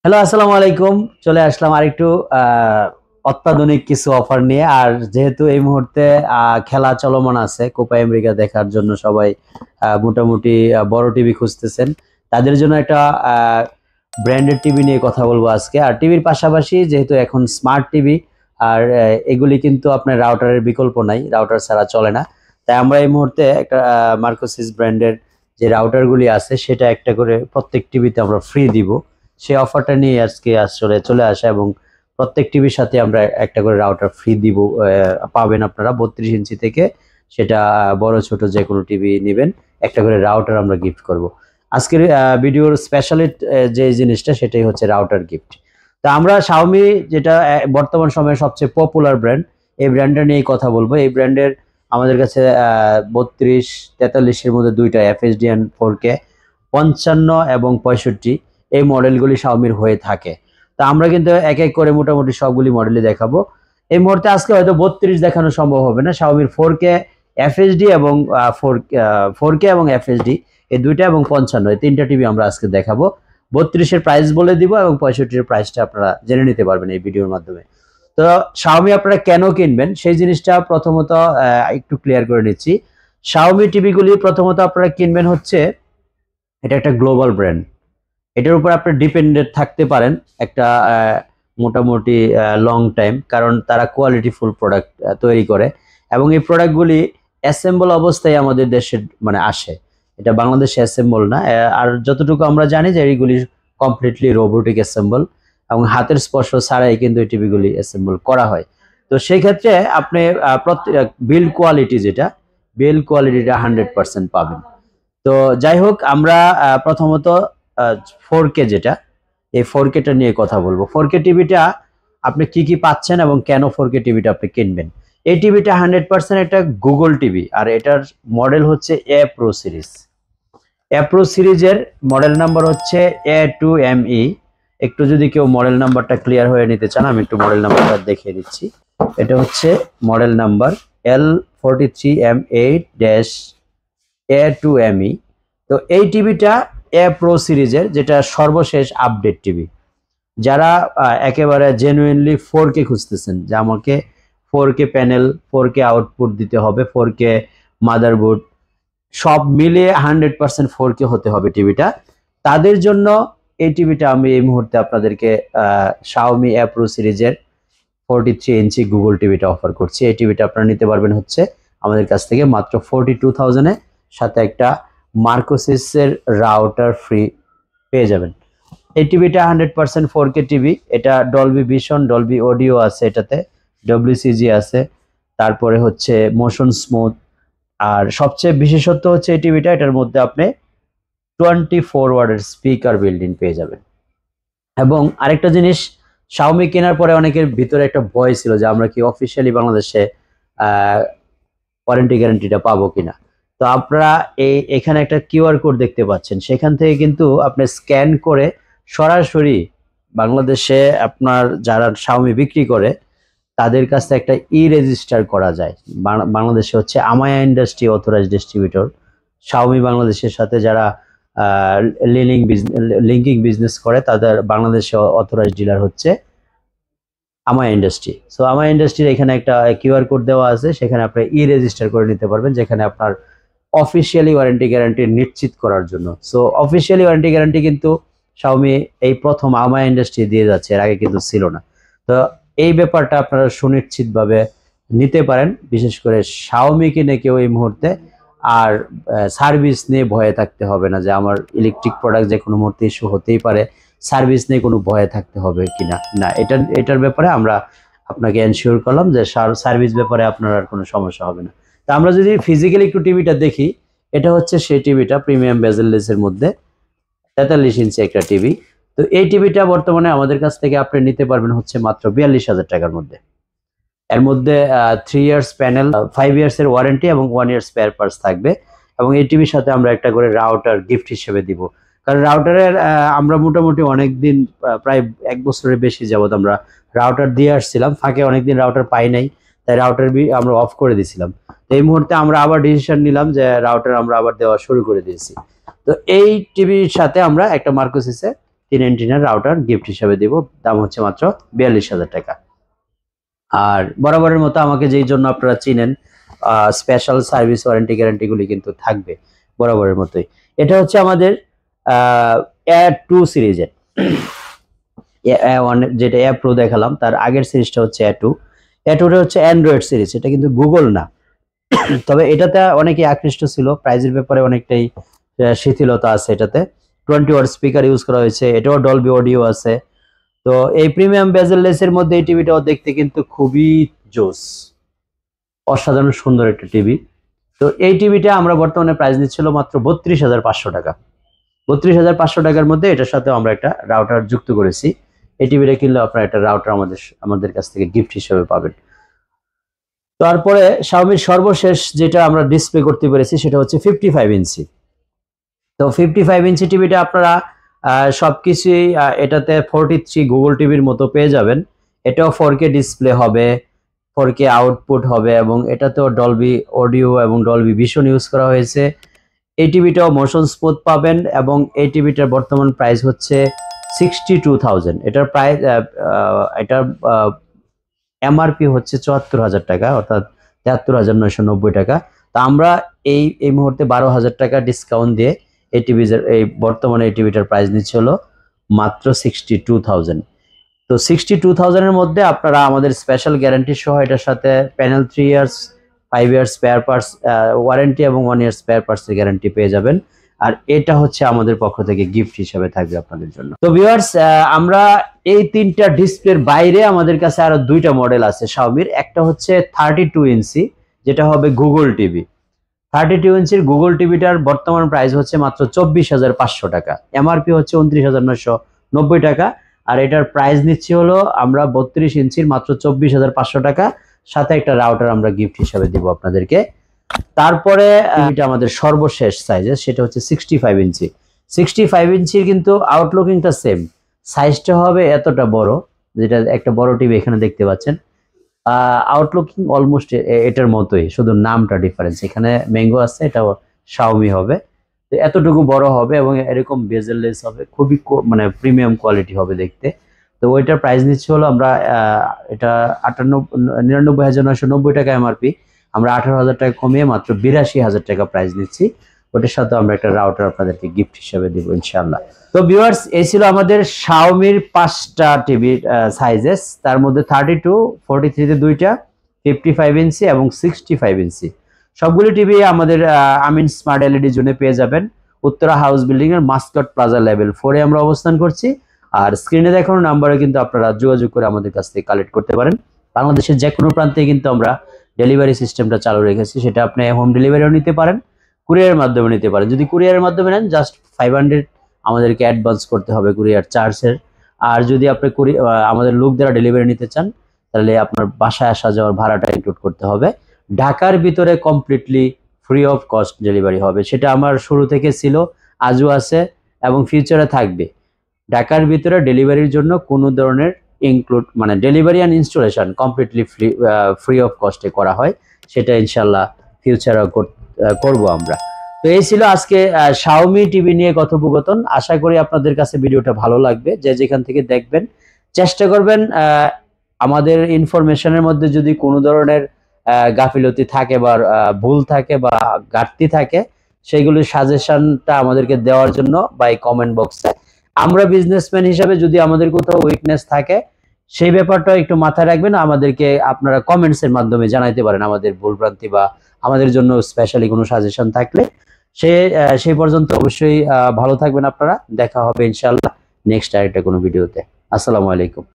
Hello, আসসালামু আলাইকুম। চলে আসলাম আরেকটু অত্যাধুনিক কিছু অফার নিয়ে। আর যেহেতু এই মুহূর্তে খেলা চলমান আছে, কোপা আমেরিকা দেখার জন্য সবাই মোটামুটি বড় টিভি খুঁজতেছেন। তাদের জন্য একটা ব্র্যান্ডেড টিভি নিয়ে কথা বলবো আজকে। আর টিভির পাশাপাশি যেহেতু এখন স্মার্ট টিভি, আর এগুলি কিন্তু আপনার রাউটারের বিকল্প নাই, রাউটার ছাড়া চলে না। তাই আমরা এই মুহূর্তে একটা মার্কোসিস ব্র্যান্ডের যে রাউটারগুলি আছে সেটা একটা করে প্রত্যেক টিভিতে আমরা ফ্রি দিব। সেই অফারটা নিয়ে আজকে আসলে চলে আসা, এবং প্রত্যেক টিভির সাথে আমরা একটা করে রাউটার ফ্রি দিব। পাবেন আপনারা 32 ইঞ্চি থেকে, সেটা বড় ছোট যে কোনো টিভি নেবেন, একটা করে রাউটার আমরা গিফট করব। আজকের ভিডিওর স্পেশালিটি যে জিনিসটা সেটাই হচ্ছে রাউটার গিফট। তা আমরা শাওমি, যেটা বর্তমান সময়ে সবচেয়ে পপুলার ব্র্যান্ড, এই ব্র্যান্ডটা নিয়েই কথা বলবো। এই ব্র্যান্ডের আমাদের কাছে 32-43-এর মধ্যে দুইটা এফএসডি এন্ড 4K, 55 এবং 65 এই মডেলগুলি শাওমির হয়ে থাকে। তা আমরা কিন্তু এক এক করে মোটামুটি সবগুলি মডেলই দেখাবো। এই মুহূর্তে আজকে হয়তো 32 দেখানো সম্ভব হবে না। শাওমির 4K এফএসডি এবং 4K এবং এফএসডি এই দুইটা এবং 55 এই তিনটা টিভি আমরা আজকে দেখাবো। 32-এর প্রাইস বলে দিব এবং 65-এর প্রাইসটা আপনারা জেনে নিতে পারবেন এই ভিডিওর মাধ্যমে। তো শাওমি আপনারা কেন কিনবেন সেই জিনিসটা প্রথমত একটু ক্লিয়ার করে নিচ্ছি। শাওমি টিভিগুলি প্রথমত আপনারা কিনবেন হচ্ছে, এটা একটা গ্লোবাল ব্র্যান্ড। এটার উপর আপনি ডিপেন্ডেন্ট থাকতে পারেন একটা মোটামুটি লং টাইম, কারণ তারা কোয়ালিটিফুল প্রোডাক্ট তৈরি করে, এবং এই প্রোডাক্টগুলি অ্যাসেম্বল অবস্থায় আমাদের দেশে মানে আসে। এটা বাংলাদেশে অ্যাসেম্বল না। আর যতটুকু আমরা জানি যে এইগুলি কমপ্লিটলি রোবোটিক অ্যাসেম্বল, এবং হাতের স্পর্শ ছাড়াই কিন্তু এই টিভিগুলি অ্যাসেম্বল করা হয়। তো সেই ক্ষেত্রে আপনি বিল্ড কোয়ালিটি, যেটা বিল্ড কোয়ালিটিটা 100% পাবেন। তো যাই হোক, আমরা প্রথমত 4K, যেটা এই 4Kটা নিয়ে কথা বলবো। 4K টিভিটা আপনি কি কি পাচ্ছেন এবং কেন 4K টিভিটা আপনি কিনবেন। এই টিভিটা 100% একটা গুগল টিভি, আর এটার মডেল হচ্ছে এ প্রো সিরিজ। এ প্রো সিরিজের মডেল নাম্বার হচ্ছে A2ME। একটু যদি কেউ মডেল নাম্বারটা ক্লিয়ার হয়ে নিতে চান, আমি একটু মডেল নাম্বারটা দেখিয়ে দিচ্ছি। এটা হচ্ছে মডেল নাম্বার L43M8-A2ME। তো এই টিভিটা এ প্রো সিরিজের, যেটা সর্বশেষ আপডেট টিভি। যারা একেবারে জেনুইনলি 4K খুঁজতেছেন, যে আমাকে 4K প্যানেল, 4K আউটপুট দিতে হবে, 4K মাদারবোর্ড, সব মিলিয়ে 100% 4K হতে হবে টিভিটা, তাদের জন্য এই টিভিটা আমি এই মুহূর্তে আপনাদেরকে শাওমি এ প্রো সিরিজের 43 ইঞ্চি গুগল টিভিটা অফার করছি। এই টিভিটা আপনারা নিতে পারবেন হচ্ছে আমাদের কাছ থেকে মাত্র 42,000-এ, সাথে একটা মার্কোসিসের রাউটার ফ্রি পেয়ে যাবেন। এই টিভিটা 100% 4K টিভি। এটা ডলবি ভিশন, ডলবি অডিও আছে, এটাতে WCG আছে, তারপরে হচ্ছে মোশন স্মুথ। আর সবচেয়ে বিশেষত্ব হচ্ছে এই টিভিটা, এটার মধ্যে আপনি 24 ওয়াটের স্পিকার বিল্ড ইন পেয়ে যাবেন। এবং আরেকটা জিনিস, শাওমি কেনার পরে অনেকের ভিতরে একটা ভয় ছিল যে আমরা কি অফিসিয়ালি বাংলাদেশে ওয়ারেন্টি গ্যারান্টিটা পাবো কিনা। তো আপনারা এখানে একটা কিউআর কোড দেখতে পাচ্ছেন, সেখান থেকে কিন্তু আপনি স্ক্যান করে সরাসরি বাংলাদেশে আপনার যারা শাওমি বিক্রি করে তাদের কাছে একটা রেজিস্টার করা যায়। বাংলাদেশে হচ্ছে Amaya industry authorised distributor. Xiaomi বাংলাদেশের সাথে যারা লিঙ্কিং বিজনেস করে, তাদের বাংলাদেশে অথরাইজড ডিলার হচ্ছে আমায়া ইন্ডাস্ট্রি। সো আমায়া ইন্ডাস্ট্রির এখানে একটা কিউআর কোড দেওয়া আছে, সেখানে আপনি রেজিস্টার করে নিতে পারবেন, যেখানে আপনার অফিসিয়ালি ওয়ারেন্টি গ্যারান্টি নিশ্চিত করার জন্য। সো অফিসিয়ালি ওয়ারেন্টি গ্যারান্টি কিন্তু শাওমি এই প্রথম আমায়া ইন্ডাস্ট্রি দিয়ে যাচ্ছে, এর আগে কিন্তু ছিল না। তো এই ব্যাপারটা আপনারা সুনিশ্চিতভাবে নিতে পারেন, বিশেষ করে শাওমি কিনে কেউ এই মুহূর্তে আর সার্ভিস নিয়ে ভয়ে থাকতে হবে না, যে আমার ইলেকট্রিক প্রোডাক্ট যে কোনো মুহূর্তে ইস্যু হতেই পারে, সার্ভিস নিয়ে কোনো ভয়ে থাকতে হবে কিনা। না, এটার ব্যাপারে আমরা আপনাকে এনশিওর করলাম যে সার্ভিস ব্যাপারে আপনার আর কোনো সমস্যা হবে না। তা আমরা যদি ফিজিক্যালি একটু টিভিটা দেখি, এটা হচ্ছে সেই টিভিটা, প্রিমিয়াম বেজেললেসের মধ্যে 43 ইঞ্চি একটা টিভি। তো এই টিভিটা বর্তমানে আমাদের কাছ থেকে আপনি নিতে পারবেন হচ্ছে মাত্র 42,000 টাকার মধ্যে। এর মধ্যে 3 ইয়ার্স প্যানেল, 5 ইয়ার্স এর ওয়ারেন্টি এবং 1 ইয়ার স্পেয়ার পার্টস থাকবে। এবং এই টিভির সাথে আমরা একটা করে রাউটার গিফট হিসেবে দিব। কারণ রাউটারের আমরা মোটামুটি অনেক দিন, প্রায় 1 বছরের বেশি যাবত আমরা রাউটার দিয়ে আসছিলাম, ফাঁকে অনেকদিন রাউটার পাই নাই, তাই রাউটার আমরা অফ করে দিয়েছিলাম। তো এই মুহূর্তে আমরা আবার ডিসিশন নিলাম যে রাউটার আমরা আবার দেওয়া শুরু করে দিয়েছি। তো এই টিভির সাথে আমরা একটা মার্কোসিসে 3 অ্যান্টেনার রাউটার গিফট হিসেবে দিব। দাম হচ্ছে মাত্র 42,000 টাকা। আর বরাবরের মতো আমাকে যেই জন্য আপনারা চিনেন, স্পেশাল সার্ভিস ওয়ারেন্টি গ্যারান্টিগুলি কিন্তু থাকবে বরাবরের মতোই। এটা হচ্ছে আমাদের A2 সিরিজের, A1 যেটা A Pro দেখালাম তার আগের সিরিজটা হচ্ছে A2। A2টা হচ্ছে অ্যান্ড্রয়েড সিরিজ, এটা কিন্তু গুগল না। তবে এটাতে অনেকেই আকৃষ্ট ছিল, প্রাইজের ব্যাপারে অনেকটাই শিথিলতা আছে এটাতে। 20 ওয়াট স্পিকার ইউজ করা হয়েছে, এটাও ডলবি অডিও আছে। তো এই প্রিমিয়াম বেজেললেস এর মধ্যে এই টিভিটাও দেখতে কিন্তু খুবই জোস, অসাধারণ সুন্দর একটা টিভি। তো এই টিভিটা আমরা বর্তমানে প্রাইস নিচ্ছিল মাত্র 32,500 টাকা। 32,500 টাকার মধ্যে এটার সাথে আমরা একটা রাউটার যুক্ত করেছি। এই টিভিটা কিনলে আপনারা একটা রাউটার আমাদের কাছ থেকে গিফট হিসেবে পাবেন। তারপরে Xiaomi সর্বশেষ যেটা আমরা ডিসপ্লে করতে পেরেছি সেটা হচ্ছে 55 ইঞ্চি। তো 55 ইঞ্চি টিভিটা আপনারা সবকিছুই এটাতে 43 গুগল টিভির মতো পেয়ে যাবেন। এটাও 4K ডিসপ্লে হবে, 4K আউটপুট হবে এবং এটাতেও ডলবি অডিও এবং ডলবি ভিশন ইউজ করা হয়েছে। এই টিভিটাও মোশন স্মুথ পাবেন এবং এই টিভিটার বর্তমান প্রাইস হচ্ছে 62,000। এটার প্রাইস এটার এমআরপি হচ্ছে 74,000 টাকা, অর্থাৎ 73,990 টাকা। তা আমরা এই মুহূর্তে 12,000 টাকা ডিসকাউন্ট দিয়ে এই বর্তমানে এই টিভিটার প্রাইস নিচ্ছে হলো মাত্র 62,000। তো 62,000 এর মধ্যে আপনারা আমাদের স্পেশাল গ্যারান্টি সহ এটার সাথে panel 3 years 5 years spare parts warranty এবং 1 ইয়ার স্পেয়ার পার্টসের গ্যারান্টি পেয়ে যাবেন। আর এটা হচ্ছে আমাদের পক্ষ থেকে গিফট হিসেবে থাকবে আপনাদের জন্য। তো ভিউয়ার্স, আমরা এই 3টা ডিসপ্লের বাইরে আমাদের কাছে আরো 2টা মডেল আছে Xiaomi-র। একটা হচ্ছে 32 ইঞ্চি, যেটা হবে গুগল টিভি। 32 ইঞ্চির গুগল টিভিটার বর্তমান প্রাইস হচ্ছে মাত্র 24,500 টাকা, এমআরপি হচ্ছে 29,990 টাকা। আর এটার প্রাইস নিচ্ছি হলো আমরা 32 ইঞ্চির মাত্র 24,500 টাকা, সাথে একটা রাউটার আমরা গিফট হিসেবে দিব আপনাদেরকে। তারপরে এটা আমাদের সর্বশেষ সাইজে, সেটা হচ্ছে 65 ইঞ্চি। 65 ইঞ্চির কিন্তু আউটলুকিংটা সেম, সাইজটা হবে এতটা বড়, যেটা একটা বড় টিভি এখানে দেখতে পাচ্ছেন। আউটলুকিং অলমোস্ট এটার মতোই, শুধু নামটা ডিফারেন্স, এখানে ম্যাঙ্গো আছে, এটা Xiaomi হবে। তো এতটুকু বড় হবে এবং এরকম বেজেললেস হবে, খুবই মানে প্রিমিয়াম কোয়ালিটি হবে দেখতে। তো ওইটার প্রাইস নিচ্ছে হলো আমরা এটা 99,990 টাকা এমআরপি, আমরা 18,000 টাকা কমিয়ে মাত্র 82,000 টাকা প্রাইস নিচ্ছি। ওটার সাথে আমরা একটা রাউটার আপনাদেরকে গিফট হিসেবে দিব ইনশাআল্লাহ। তো ভিউয়ার্স, এই ছিল আমাদের Xiaomi-র 5টা টিভির সাইজেস, তার মধ্যে 32, 43 তে 2টা, 55 ইঞ্চি এবং 65 ইঞ্চি। সবগুলি টিভি আমাদের আমিন স্মার্ট এলইডি জোনে পেয়ে যাবেন। উত্তরা হাউস বিল্ডিং এর মাস্কট প্লাজা লেভেল 4-এ আমরা অবস্থান করছি। আর স্ক্রিনে দেখানো নাম্বারে কিন্তু আপনারা যোগাযোগ করে আমাদের কাছ থেকে কালেক্ট করতে পারেন। বাংলাদেশের যে কোনো প্রান্তে কিন্তু আমরা ডেলিভারি সিস্টেমটা চালু রেখেছি, সেটা আপনি হোম ডেলিভারিও নিতে পারেন, কুরিয়ারের মাধ্যমে নিতে পারেন। যদি কুরিয়ারের মাধ্যমে নেন, জাস্ট 500 আমাদেরকে অ্যাডভান্স করতে হবে কুরিয়ার চার্জের। আর যদি আপনি আমাদের লোক দ্বারা ডেলিভারি নিতে চান, তাহলে আপনার বাসায় আসা যাওয়ার ভাড়াটা ইনক্লুড করতে হবে। ঢাকার ভিতরে completely free of cost delivery হবে, সেটা আমার শুরু থেকে ছিল, আজও আছে এবং ফিউচারে থাকবে। ঢাকার ভিতরে ডেলিভারির জন্য কোনো ধরনের মানে delivery and installation completely free of কস্টে করা হয়, সেটা ইনশাল্লাহ ফিউচারে করব আমরা। তো এই ছিল আজকে Xiaomi টিভি নিয়ে কথোপকথন। আশা করি আপনাদের কাছে ভিডিওটা ভালো লাগবে। যে যেখান থেকে দেখবেন, চেষ্টা করবেন আমাদের ইনফরমেশনের মধ্যে যদি কোনো ধরনের গাফিলতি থাকে বা ভুল থাকে বা ঘাটতি থাকে, সেইগুলির সাজেশনটা আমাদেরকে দেওয়ার জন্য বা এই কমেন্ট বক্সে। আমরা বিজনেসম্যান হিসাবে যদি আমাদের কোথাও উইকনেস থাকে, সেই ব্যাপারটা একটু মাথায় রাখবেন, আমাদেরকে আপনারা কমেন্টস এর মাধ্যমে জানাইতে পারেন আমাদের ভুলভ্রান্তি বা আমাদের জন্য স্পেশালি কোনো সাজেশন থাকলে। সেই পর্যন্ত অবশ্যই ভালো থাকবেন আপনারা। দেখা হবে ইনশাআল্লাহ নেক্সট আরেকটা কোনো ভিডিওতে। আসসালামু আলাইকুম।